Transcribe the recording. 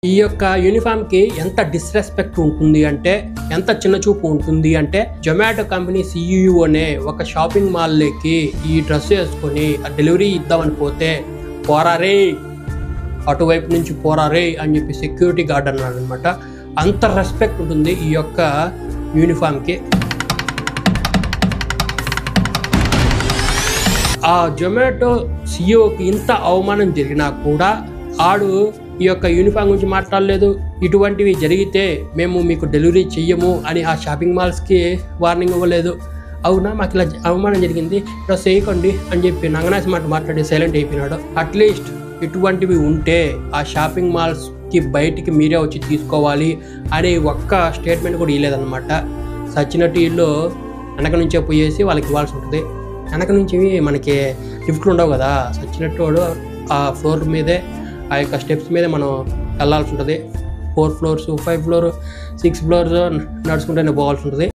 ఈ యొక్క యూనిఫామ్కి ఎంత డిస్రెస్పెక్ట్ ఉంటుంది అంటే, ఎంత చిన్న చూపు ఉంటుంది అంటే, జొమాటో కంపెనీ CEO ఒక షాపింగ్ మాల్లోకి ఈ డ్రెస్ వేసుకొని డెలివరీ ఇద్దామని పోతే, పోరారే అటువైపు నుంచి పోరారే అని చెప్పి సెక్యూరిటీ గార్డ్ అన్నాడు అనమాట. అంత రెస్పెక్ట్ ఉంటుంది ఈ యొక్క యూనిఫామ్కి. ఆ జొమాటో CEOకి ఇంత అవమానం జరిగినా కూడా ఆడు ఈ యొక్క యూనిఫామ్ గురించి మాట్లాడలేదు. ఇటువంటివి జరిగితే మేము మీకు డెలివరీ చెయ్యము అని ఆ షాపింగ్ మాల్స్కి వార్నింగ్ ఇవ్వలేదు. అవునా, మాకు ఇలా అవమానం జరిగింది, ఇలా చేయకండి అని చెప్పి నంగనాసి మాట్లాడి సైలెంట్ అయిపోయినాడు. అట్లీస్ట్ ఇటువంటివి ఉంటే ఆ షాపింగ్ మాల్స్కి బయటికి మీరే వచ్చి తీసుకోవాలి అనే ఒక్క స్టేట్మెంట్ కూడా ఇవ్వలేదన్నమాట. సచ్చినట్టు వీళ్ళు వెనక నుంచే పోయేసి వాళ్ళకి ఇవ్వాల్సి ఉంటుంది. వెనక నుంచి మనకి లిఫ్ట్లు ఉండవు కదా, సచ్చినట్టు వాడు ఆ ఫ్లోర్ మీదే, ఆ యొక్క స్టెప్స్ మీదే మనం వెళ్ళాల్సి ఉంటుంది. 4 floors 5 floors 6 floors నడుచుకుంటూనే పోవాల్సి ఉంటుంది.